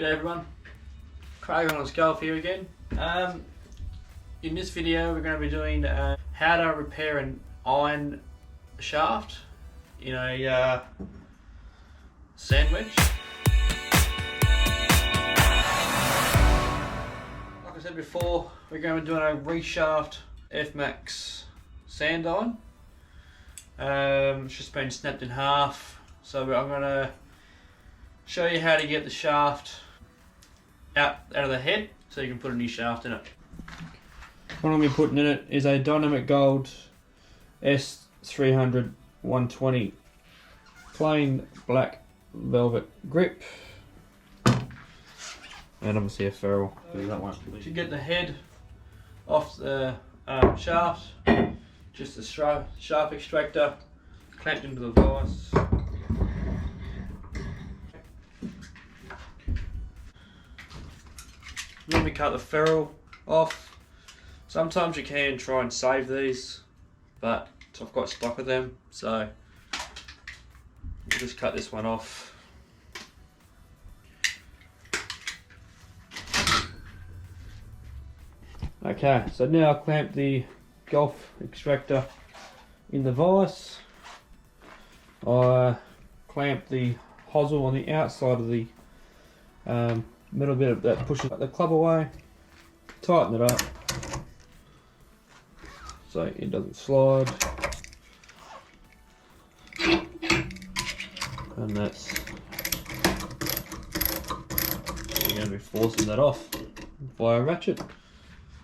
G'day everyone, Craig on Golf here again. In this video we're going to be doing how to repair an iron shaft in a sand wedge. Like I said before, we're going to be doing a reshaft F-Max sand iron. It's just been snapped in half, so I'm going to show you how to get the shaft out of the head so you can put a new shaft in it. What I'm going to be putting in it is a Dynamic Gold S300 120 plain black velvet grip, and obviously a ferrule. To get the head off the shaft, just a shaft extractor clamped into the vise. Then we cut the ferrule off. Sometimes you can try and save these, but I've got stock of them, so we'll just cut this one off. Okay, so now I'll clamp the golf extractor in the vise. I clamp the hosel on the outside of the middle bit of that pushes the club away, tighten it up so it doesn't slide, and that's, you're going to be forcing that off via a ratchet.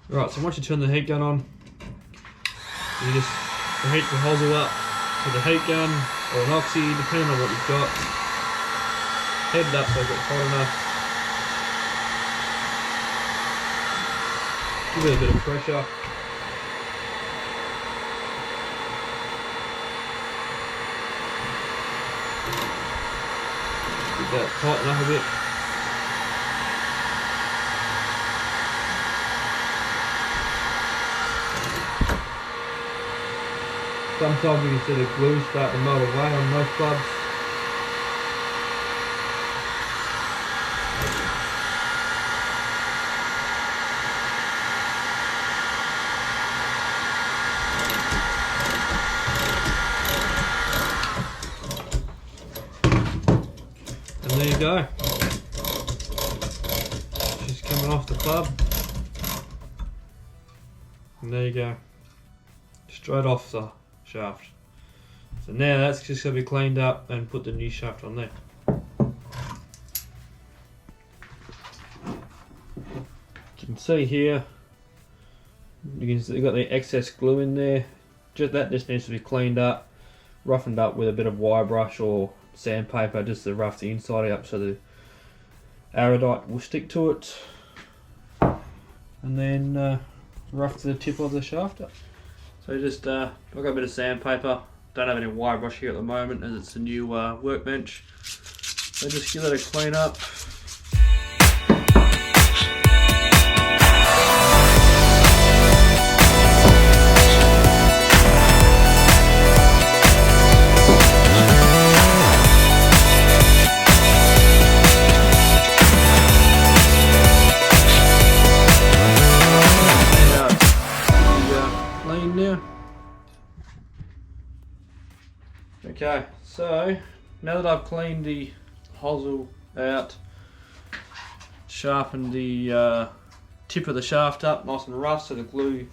Right, so once you turn the heat gun on, you just heat the hosel up with a heat gun or an oxy, depending on what you've got. Heat it up so it gets hot enough. Give it a bit of pressure. Get that tighten up a bit. Sometimes you can see the glue start to melt away on most clubs. And there you go. Just coming off the club. And there you go. Straight off the shaft. So now that's just going to be cleaned up and put the new shaft on there. You can see here, you've got the excess glue in there. That just needs to be cleaned up, roughened up with a bit of wire brush or sandpaper just to rough the inside up so the Aridite will stick to it, and then rough the tip of the shaft up. So just I've got a bit of sandpaper, don't have any wire brush here at the moment as it's a new workbench, so just give it a clean up. Okay, so now that I've cleaned the hosel out, sharpened the tip of the shaft up nice and rough so the glue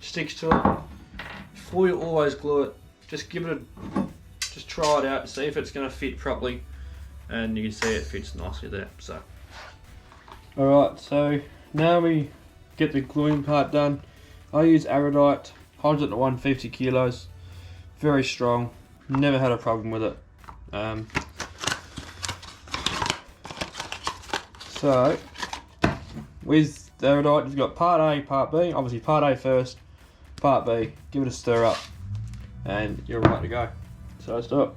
sticks to it, before you always glue it, just try it out to see if it's going to fit properly, and you can see it fits nicely there. So, alright, so now we get the gluing part done. I use Aridite, holds it to 150 kilos, very strong. Never had a problem with it. So with the Aridite, you've got part A, part B. Obviously part A first, part B, give it a stir up, and you're right to go. So let's do it.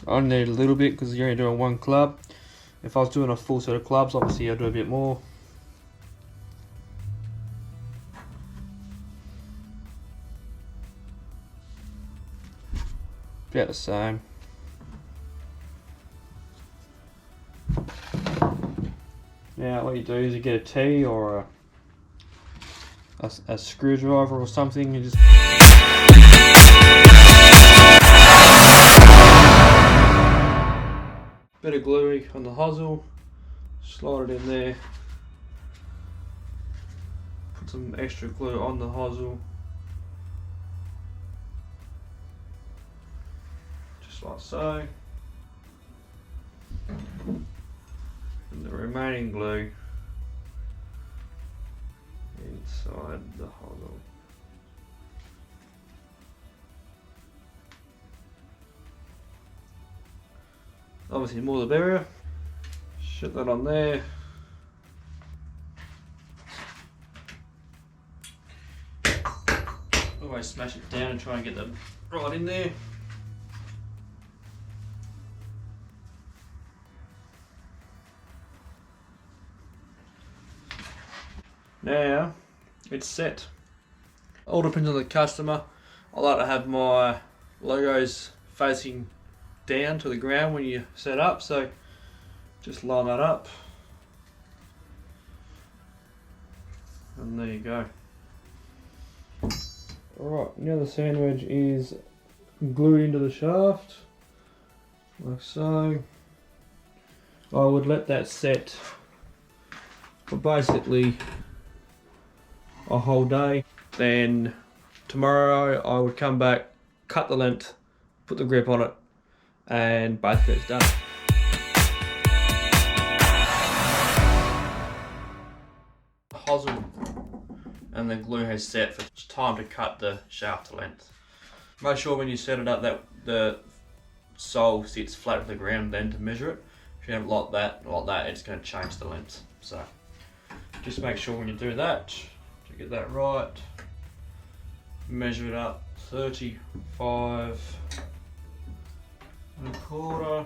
I only need a little bit because you're only doing one club. If I was doing a full set of clubs, obviously I'd do a bit more. about the same. Now what you do is you get a T or a screwdriver or something, and just bit of glue on the hosel, slide it in there, put some extra glue on the hosel, just like so, and the remaining glue inside the hosel. Obviously more the better. Shut that on there. Always smash it down and try and get them right in there. Now it's set. All depends on the customer. I like to have my logos facing down to the ground when you set up, so just line that up, and there you go. Alright, now the sand wedge is glued into the shaft, like so. I would let that set for basically a whole day. Then tomorrow I would come back, cut the length, put the grip on it, and basically it's done. The hosel and the glue has set for it's time to cut the shaft to length. Make sure when you set it up that the sole sits flat with the ground, then to measure it. If you have it like that, it's going to change the length. So just make sure when you do that to get that right. Measure it up 35 and a quarter.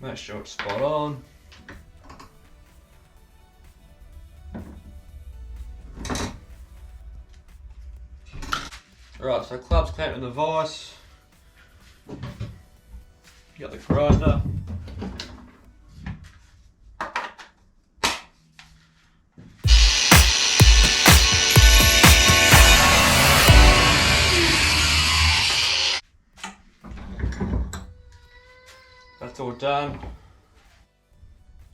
Make sure it's spot on. Right, so club's clamped in the vise. You got the grinder. That's all done.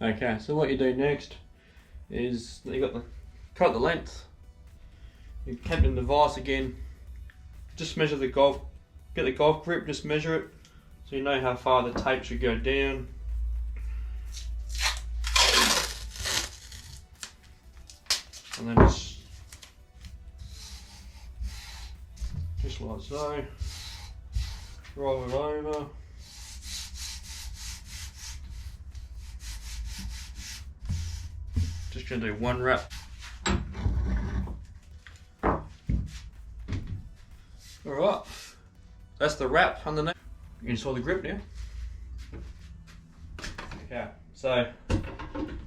Okay, so what you do next is you got the cut the length. You clamp in the vise again. Just measure the golf, get the golf grip, just measure it so you know how far the tape should go down. And then just like so, roll it over. Just going to do one wrap. Alright, that's the wrap underneath. You can install the grip now. Okay, so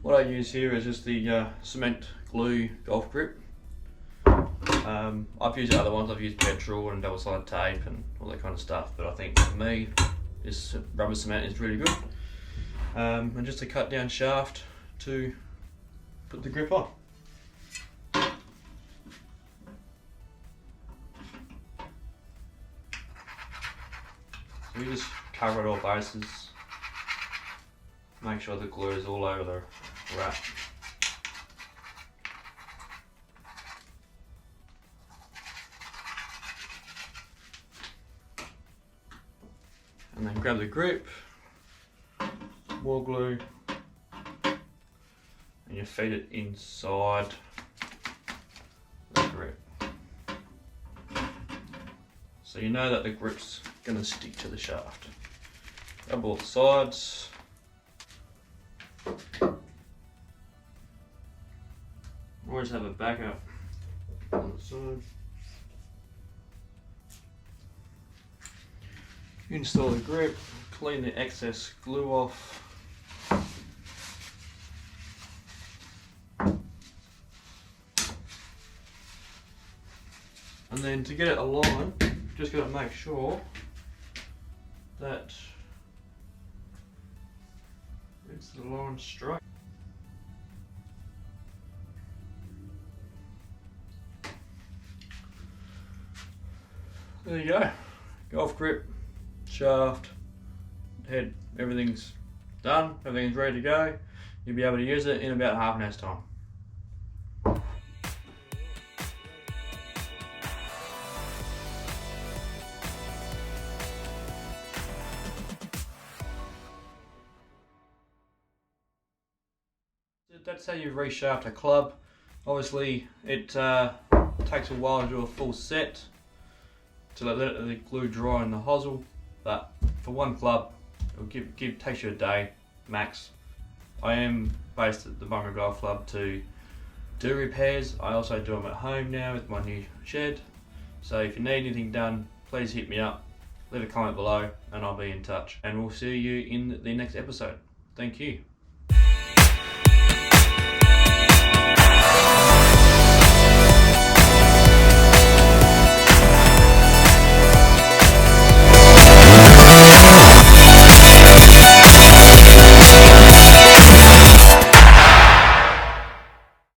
what I use here is just the cement glue golf grip. I've used other ones, I've used petrol and double-sided tape and all that kind of stuff, but I think for me, this rubber cement is really good. And just a cut down shaft to put the grip on. So we just cover it all bases. Make sure the glue is all over the wrap. And then grab the grip, more glue, and you feed it inside the grip. So you know that the grip's going to stick to the shaft. Grab all the sides. Always have a backup on the side. Install the grip, clean the excess glue off. And then to get it aligned, just got to make sure that it's the line straight. There you go. Golf grip, shaft, head, everything's done, everything's ready to go. You'll be able to use it in about half an hour's time. That's how you reshaft a club. Obviously it takes a while to do a full set to let the glue dry in the hosel, but for one club it'll takes you a day max. I am based at the Bunga Golf Club to do repairs. I also do them at home now with my new shed, so if you need anything done, please hit me up, leave a comment below and I'll be in touch, and we'll see you in the next episode. Thank you.